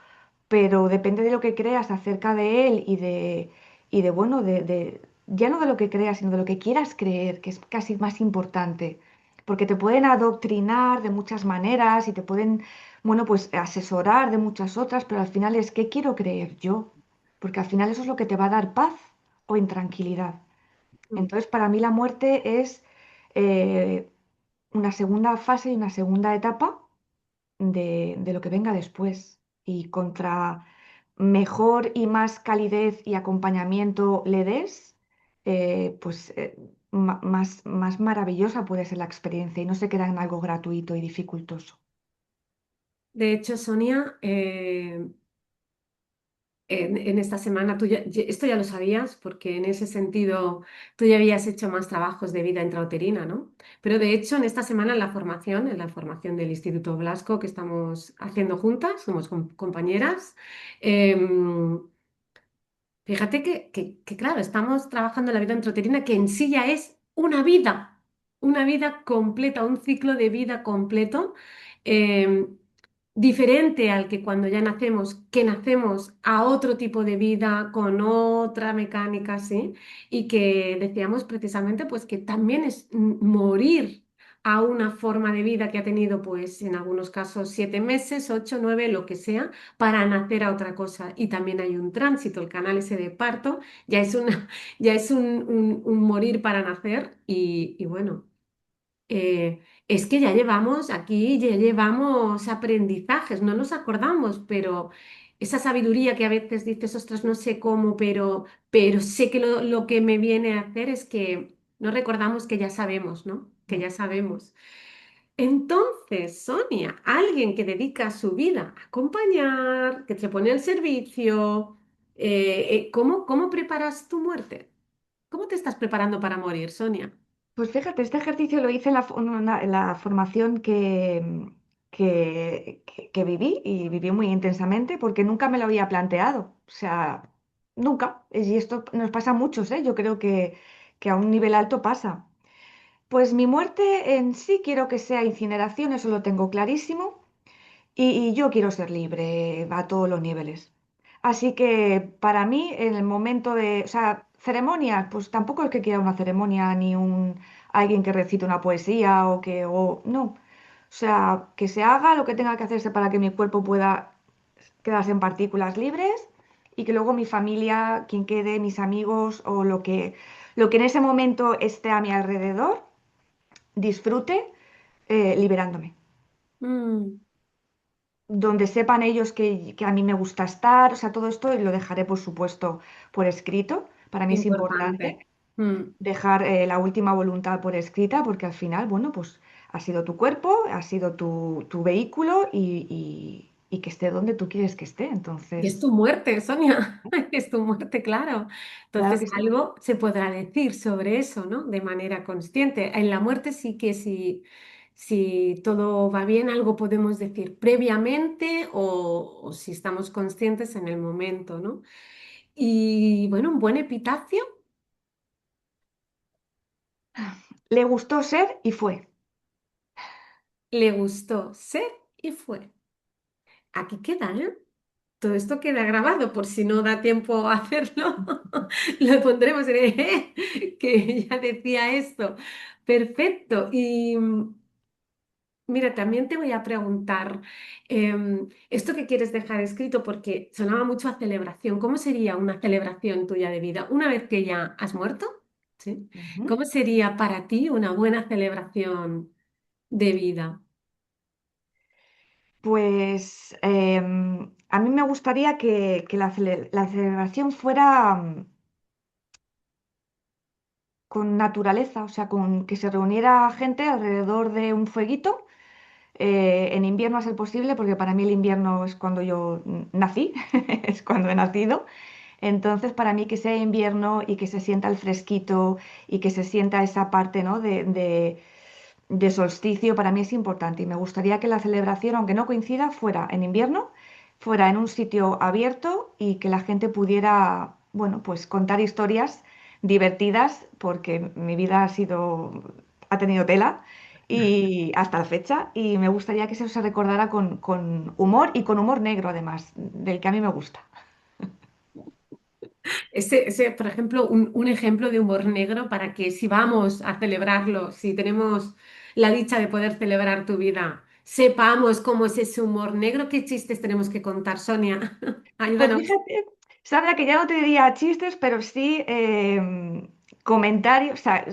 Pero depende de lo que creas acerca de él y de bueno, ya no de lo que creas, sino de lo que quieras creer, que es casi más importante. Porque te pueden adoctrinar de muchas maneras y te pueden, bueno, pues asesorar de muchas otras, pero al final es qué quiero creer yo, porque al final eso es lo que te va a dar paz o intranquilidad. Entonces, para mí la muerte es eh, una segunda fase y una segunda etapa de lo que venga después. Y contra mejor y más calidez y acompañamiento le des, pues más maravillosa puede ser la experiencia y no se queda en algo gratuito y dificultoso. De hecho, Sonia, en esta semana, esto ya lo sabías, porque en ese sentido tú ya habías hecho más trabajos de vida intrauterina, ¿no? Pero de hecho, en esta semana en la formación del Instituto Blasco que estamos haciendo juntas, somos compañeras, em, fíjate claro, estamos trabajando en la vida intrauterina, que en sí ya es una vida completa, un ciclo de vida completo. em, Diferente al que cuando ya nacemos, que nacemos a otro tipo de vida, con otra mecánica, ¿sí? Y que decíamos precisamente pues que también es morir a una forma de vida que ha tenido pues en algunos casos 7 meses, 8, 9, lo que sea, para nacer a otra cosa. Y también hay un tránsito, el canal ese de parto, ya es ya es un morir para nacer y bueno. Es que ya llevamos aquí, ya llevamos aprendizajes, no nos acordamos, pero esa sabiduría que a veces dices, ostras, no sé cómo, pero sé que lo que me viene a hacer es que no recordamos que ya sabemos, ¿no? Que ya sabemos. Entonces, Sonia, alguien que dedica su vida a acompañar, que te pone al servicio, ¿cómo preparas tu muerte? ¿Cómo te estás preparando para morir, Sonia? Pues fíjate, este ejercicio lo hice en la formación que viví y viví muy intensamente porque nunca me lo había planteado. O sea, nunca. Y esto nos pasa a muchos, ¿eh? Yo creo que a un nivel alto pasa. Pues mi muerte en sí quiero que sea incineración, eso lo tengo clarísimo. Y yo quiero ser libre a todos los niveles. Así que para mí, en el momento de, o sea, ceremonia, pues tampoco es que quiera una ceremonia ni alguien que recite una poesía no. O sea, que se haga lo que tenga que hacerse para que mi cuerpo pueda quedarse en partículas libres y que luego mi familia, quien quede, mis amigos o lo que en ese momento esté a mi alrededor, disfrute liberándome Mm, donde sepan ellos que a mí me gusta estar, o sea, todo esto lo dejaré, por supuesto, por escrito. Para mí es importante. importante Mm. dejar la última voluntad por escrita, porque al final, bueno, pues ha sido tu cuerpo, ha sido tu vehículo y que esté donde tú quieres que esté. Y es Entonces, tu muerte, Sonia, es tu muerte, claro. claro Entonces, que sí. algo se podrá decir sobre eso, ¿no? De manera consciente. En la muerte sí que si todo va bien, algo podemos decir previamente o si estamos conscientes en el momento, ¿no? Y bueno, un buen epitafio Le gustó ser y fue. le gustó ser y fue. Aquí queda, ¿eh? Todo esto queda grabado por si no da tiempo a hacerlo. Lo pondremos en que ya decía esto. Perfecto. Mira, también te voy a preguntar, esto que quieres dejar escrito, porque sonaba mucho a celebración, ¿cómo sería una celebración tuya de vida una vez que ya has muerto? ¿Sí? Ujú. ¿Cómo sería para ti una buena celebración de vida? Pues a mí me gustaría que la celebración fuera con naturaleza, o sea, con que se reuniera gente alrededor de un fueguito. En invierno a ser posible, porque para mí el invierno es cuando yo nací, es cuando he nacido. Entonces, para mí que sea invierno y que se sienta el fresquito y que se sienta esa parte, ¿no? de solsticio, para mí es importante. Y me gustaría que la celebración, aunque no coincida, fuera en invierno, fuera en un sitio abierto y que la gente pudiera, bueno, pues contar historias divertidas, porque mi vida ha tenido tela y hasta la fecha, y me gustaría que eso se recordara con humor y con humor negro, además, del que a mí me gusta. Por ejemplo, un ejemplo de humor negro para que si vamos a celebrarlo, si tenemos la dicha de poder celebrar tu vida, sepamos cómo es ese humor negro, qué chistes tenemos que contar, Sonia. Pues Ayúdanos. fíjate, Sandra, que ya no te diría chistes, pero sí comentarios. O sea,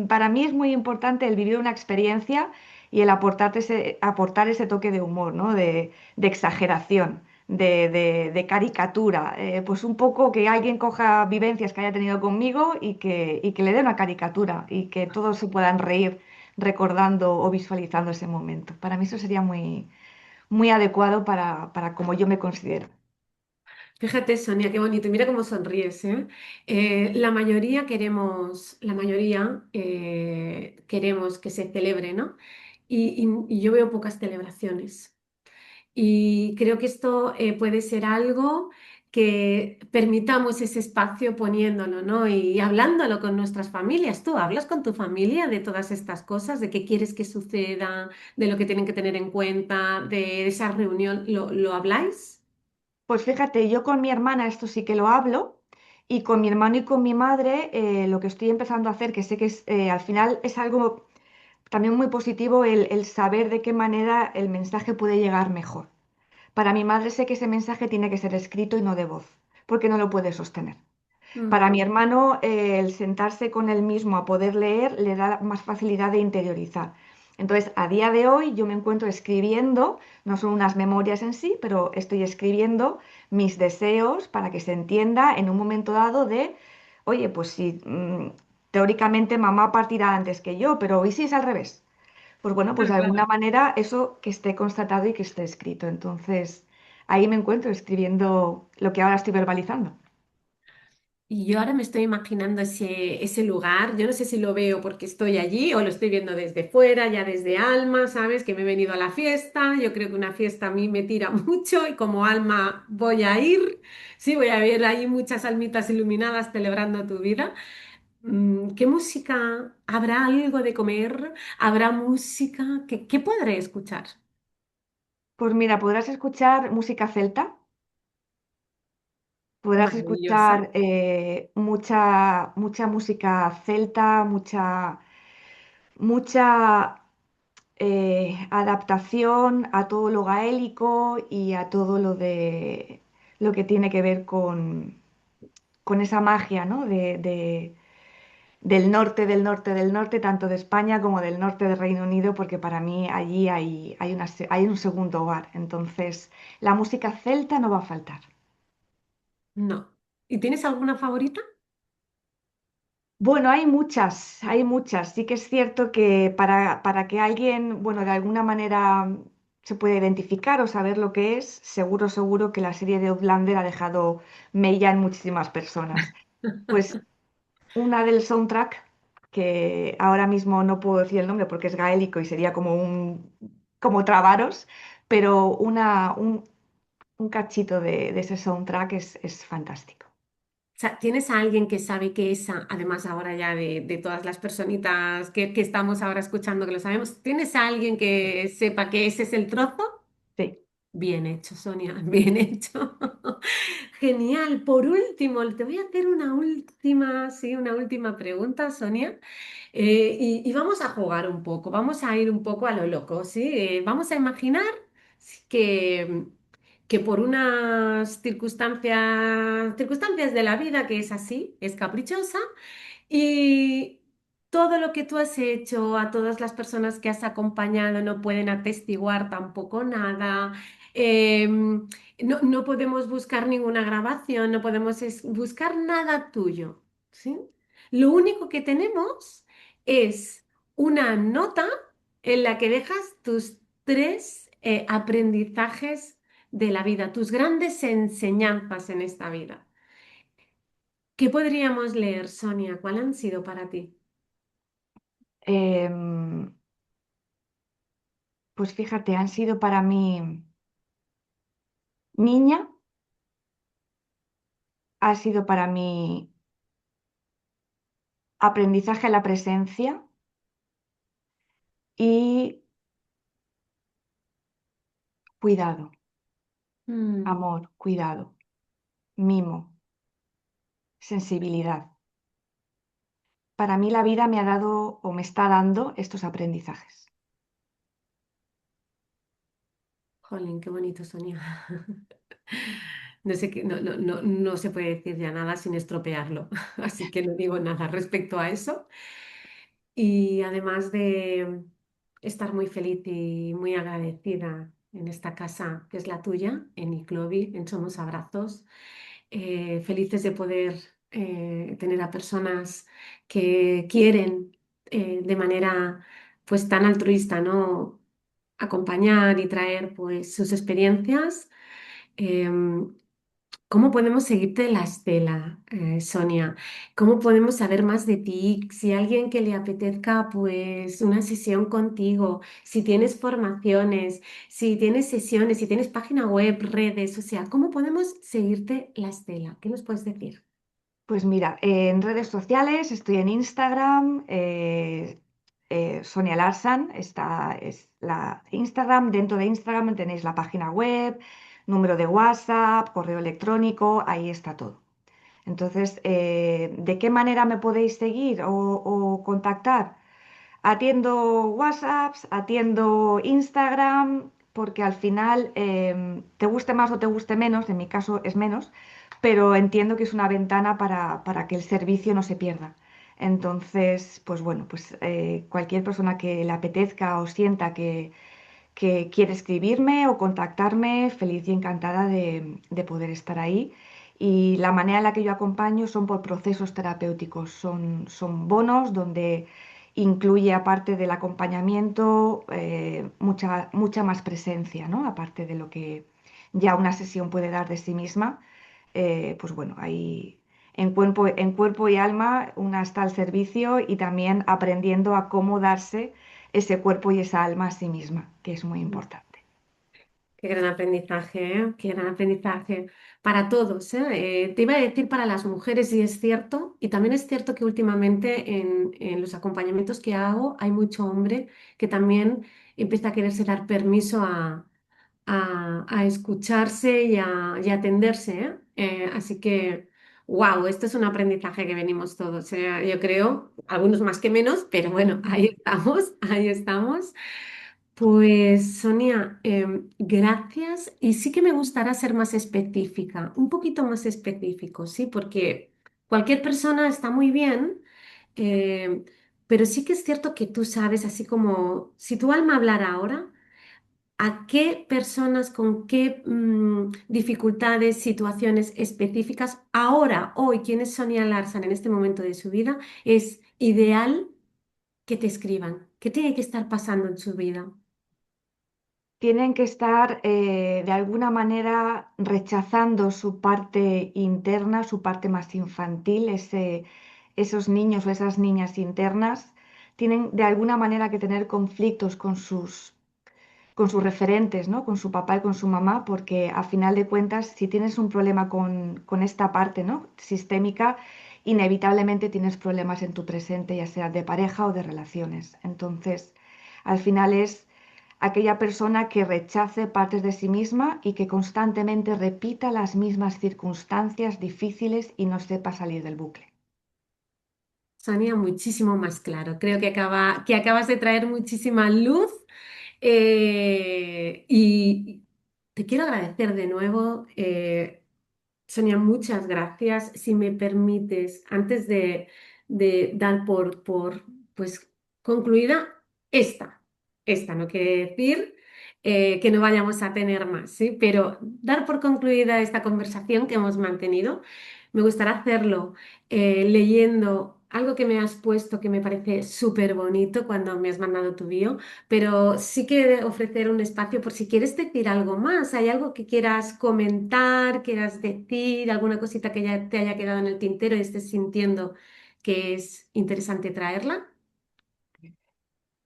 para mí es muy importante el vivir una experiencia y el aportar ese toque de humor, ¿no? De exageración, de caricatura. Pues un poco que alguien coja vivencias que haya tenido conmigo y que le dé una caricatura y que todos se puedan reír recordando o visualizando ese momento. Para mí eso sería muy, muy adecuado para como yo me considero. Fíjate, Sonia, qué bonito. Y mira cómo sonríes, ¿eh? La mayoría queremos que se celebre, ¿no? Y yo veo pocas celebraciones. Y creo que esto puede ser algo que permitamos ese espacio poniéndolo, ¿no? Y hablándolo con nuestras familias. ¿Tú hablas con tu familia de todas estas cosas, de qué quieres que suceda, de lo que tienen que tener en cuenta, de esa reunión? ¿Lo habláis? Pues fíjate, yo con mi hermana esto sí que lo hablo y con mi hermano y con mi madre lo que estoy empezando a hacer, que sé que al final es algo también muy positivo el saber de qué manera el mensaje puede llegar mejor. Para mi madre sé que ese mensaje tiene que ser escrito y no de voz, porque no lo puede sostener. Para mi Mm. hermano, el sentarse con él mismo a poder leer le da más facilidad de interiorizar. Entonces, a día de hoy yo me encuentro escribiendo, no son unas memorias en sí, pero estoy escribiendo mis deseos para que se entienda en un momento dado de, oye, pues si teóricamente mamá partirá antes que yo, pero ¿y si es al revés? Pues bueno, pues Ah, de alguna claro. manera eso que esté constatado y que esté escrito. Entonces, ahí me encuentro escribiendo lo que ahora estoy verbalizando. Y yo ahora me estoy imaginando ese lugar. Yo no sé si lo veo porque estoy allí o lo estoy viendo desde fuera, ya desde Alma, ¿sabes? Que me he venido a la fiesta. Yo creo que una fiesta a mí me tira mucho y como alma voy a ir. Sí, voy a ver ahí muchas almitas iluminadas celebrando tu vida. ¿Qué música? ¿Habrá algo de comer? ¿Habrá música? ¿Qué podré escuchar? Pues mira, podrás escuchar música celta, podrás Maravilloso. escuchar mucha música celta, mucha adaptación a todo lo gaélico y a todo lo que tiene que ver con esa magia, ¿no? del norte, tanto de España como del norte del Reino Unido, porque para mí allí hay un segundo hogar. Entonces, la música celta no va a faltar. No. ¿Y tienes alguna favorita? Bueno, hay muchas. Sí que es cierto que para que alguien, bueno, de alguna manera se pueda identificar o saber lo que es, seguro que la serie de Outlander ha dejado mella en muchísimas personas. Pues una del soundtrack, que ahora mismo no puedo decir el nombre porque es gaélico y sería como trabaros, pero un cachito de ese soundtrack es fantástico. Sea, ¿tienes a alguien que sabe que esa, además ahora ya de todas las personitas que estamos ahora escuchando que lo sabemos, ¿tienes a alguien que sepa que ese es el trozo? Sí. Bien hecho, Sonia, bien hecho. Genial. Por último, te voy a hacer una última, sí, una última pregunta, Sonia. Y vamos a jugar un poco, vamos a ir un poco a lo loco, ¿sí? Vamos a imaginar que, que por unas circunstancias de la vida que es así, es caprichosa, y todo lo que tú has hecho, a todas las personas que has acompañado no pueden atestiguar tampoco nada. No podemos buscar ninguna grabación, no podemos buscar nada tuyo, ¿sí? Lo único que tenemos es una nota en la que dejas tus tres aprendizajes de la vida, tus grandes enseñanzas en esta vida. ¿Qué podríamos leer, Sonia? ¿Cuál han sido para ti? Em, pues fíjate, han sido para mí niña, ha sido para mí aprendizaje a la presencia y cuidado, Mm, amor, cuidado, mimo, sensibilidad. Para mí la vida me ha dado o me está dando estos aprendizajes. jolín, qué bonito, Sonia. No sé qué, no se puede decir ya nada sin estropearlo, así que no digo nada respecto a eso. Y además de estar muy feliz y muy agradecida en esta casa que es la tuya, en Iclovi, en Somos Abrazos, felices de poder tener a personas que quieren de manera pues tan altruista, ¿no? Acompañar y traer pues sus experiencias. Em, ¿Cómo podemos seguirte la estela, Sonia? ¿Cómo podemos saber más de ti? Si alguien que le apetezca, pues una sesión contigo, si tienes formaciones, si tienes sesiones, si tienes página web, redes, o sea, ¿cómo podemos seguirte la estela? ¿Qué nos puedes decir? Pues mira, en redes sociales estoy en Instagram, Sonia Larsan, esta es la Instagram. Dentro de Instagram tenéis la página web, número de WhatsApp, correo electrónico, ahí está todo. Entonces, ¿de qué manera me podéis seguir o contactar? Atiendo WhatsApps, atiendo Instagram, porque al final, te guste más o te guste menos, en mi caso es menos, pero entiendo que es una ventana para que el servicio no se pierda. Entonces, pues bueno, pues cualquier persona que le apetezca o sienta que quiere escribirme o contactarme, feliz y encantada de poder estar ahí. Y la manera en la que yo acompaño son por procesos terapéuticos, son bonos donde incluye, aparte del acompañamiento, mucha más presencia, ¿no? Aparte de lo que ya una sesión puede dar de sí misma, pues bueno, ahí en cuerpo y alma una está al servicio y también aprendiendo a cómo darse ese cuerpo y esa alma a sí misma, que es muy importante. Qué gran aprendizaje, ¿eh? Qué gran aprendizaje para todos, ¿eh? Te iba a decir para las mujeres y es cierto, y también es cierto que últimamente en los acompañamientos que hago hay mucho hombre que también empieza a quererse dar permiso a escucharse y a atenderse, ¿eh? Así que, wow, esto es un aprendizaje que venimos todos, yo creo, algunos más que menos, pero bueno, ahí estamos, ahí estamos. Pues Sonia, gracias. Y sí que me gustaría ser más específica, un poquito más específico, ¿sí? Porque cualquier persona está muy bien, eh, pero sí que es cierto que tú sabes, así como si tu alma hablara ahora, a qué personas con qué dificultades, situaciones específicas, ahora, hoy, quién es Sonia Larsan en este momento de su vida, es ideal que te escriban, qué tiene que estar pasando en su vida. Tienen que estar de alguna manera rechazando su parte interna, su parte más infantil, esos niños o esas niñas internas. Tienen de alguna manera que tener conflictos con sus referentes, ¿no? Con su papá y con su mamá, porque a final de cuentas, si tienes un problema con esta parte, ¿no? Sistémica, inevitablemente tienes problemas en tu presente, ya sea de pareja o de relaciones. Entonces, al final es aquella persona que rechace partes de sí misma y que constantemente repita las mismas circunstancias difíciles y no sepa salir del bucle. Sonia, muchísimo más claro. Creo que acabas de traer muchísima luz y te quiero agradecer de nuevo. Sonia, muchas gracias. Si me permites, antes de dar por pues, concluida esta, no quiere decir que no vayamos a tener más, ¿sí? Pero dar por concluida esta conversación que hemos mantenido, me gustaría hacerlo leyendo algo que me has puesto que me parece súper bonito cuando me has mandado tu bio, pero sí que ofrecer un espacio por si quieres decir algo más. ¿Hay algo que quieras comentar, quieras decir, alguna cosita que ya te haya quedado en el tintero y estés sintiendo que es interesante traerla?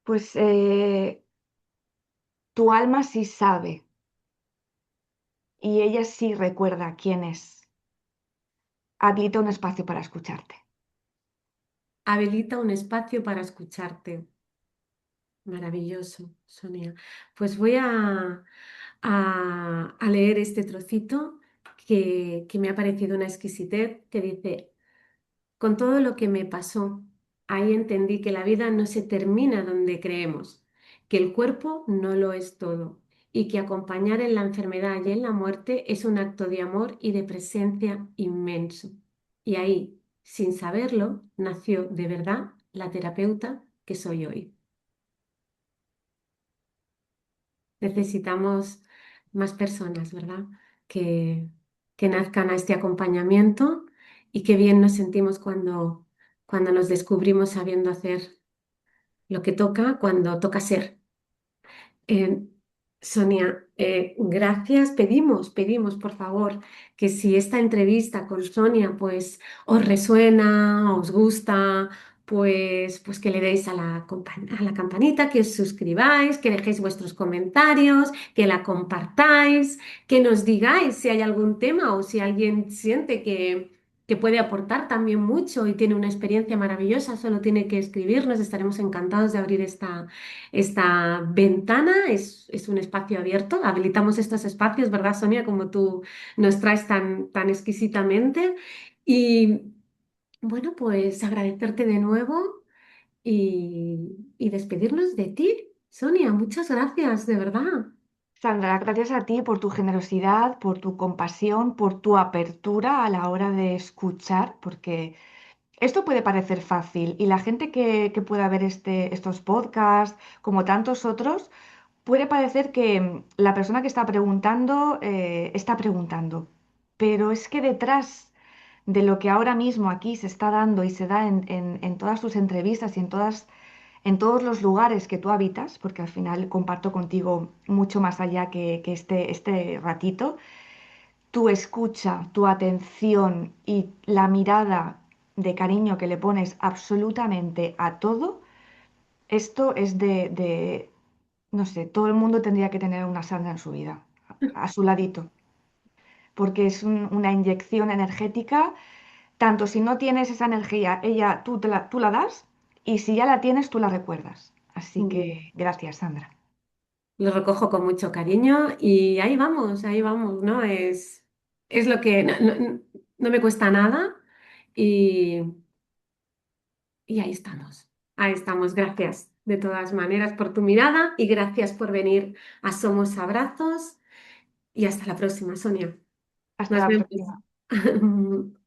Pues tu alma sí sabe y ella sí recuerda quién es. Habilita un espacio para escucharte. Habilita un espacio para escucharte. Maravilloso, Sonia. Pues voy a leer este trocito que me ha parecido una exquisitez, que dice: con todo lo que me pasó, ahí entendí que la vida no se termina donde creemos, que el cuerpo no lo es todo y que acompañar en la enfermedad y en la muerte es un acto de amor y de presencia inmenso. Y ahí, sin saberlo, nació de verdad la terapeuta que soy hoy. Necesitamos más personas, ¿verdad? Que, que nazcan a este acompañamiento y qué bien nos sentimos cuando nos descubrimos sabiendo hacer lo que toca, cuando toca ser. Eh, Sonia, gracias. Pedimos, por favor, que si esta entrevista con Sonia, pues, os resuena, os gusta, pues que le deis a la campanita, que os suscribáis, que dejéis vuestros comentarios, que la compartáis, que nos digáis si hay algún tema o si alguien siente que puede aportar también mucho y tiene una experiencia maravillosa, solo tiene que escribirnos. Estaremos encantados de abrir esta ventana. Es un espacio abierto. Habilitamos estos espacios, ¿verdad, Sonia? Como tú nos traes tan exquisitamente. Y bueno, pues agradecerte de nuevo y despedirnos de ti. Sonia, muchas gracias, de verdad. Sandra, gracias a ti por tu generosidad, por tu compasión, por tu apertura a la hora de escuchar, porque esto puede parecer fácil y la gente que pueda ver estos podcasts, como tantos otros, puede parecer que la persona que está preguntando, pero es que detrás de lo que ahora mismo aquí se está dando y se da en todas tus entrevistas y en todos los lugares que tú habitas, porque al final comparto contigo mucho más allá que este ratito, tu escucha, tu atención y la mirada de cariño que le pones absolutamente a todo, esto es no sé, todo el mundo tendría que tener una Sandra en su vida, a su ladito, porque es una inyección energética, tanto si no tienes esa energía, tú la das, y si ya la tienes, tú la recuerdas. Así Mm. que gracias, Sandra. Lo recojo con mucho cariño y ahí vamos, ¿no? Es lo que no me cuesta nada y, y ahí estamos. Ahí estamos. Gracias de todas maneras por tu mirada y gracias por venir a Somos Abrazos y hasta la próxima, Sonia. Hasta Nos la vemos. próxima.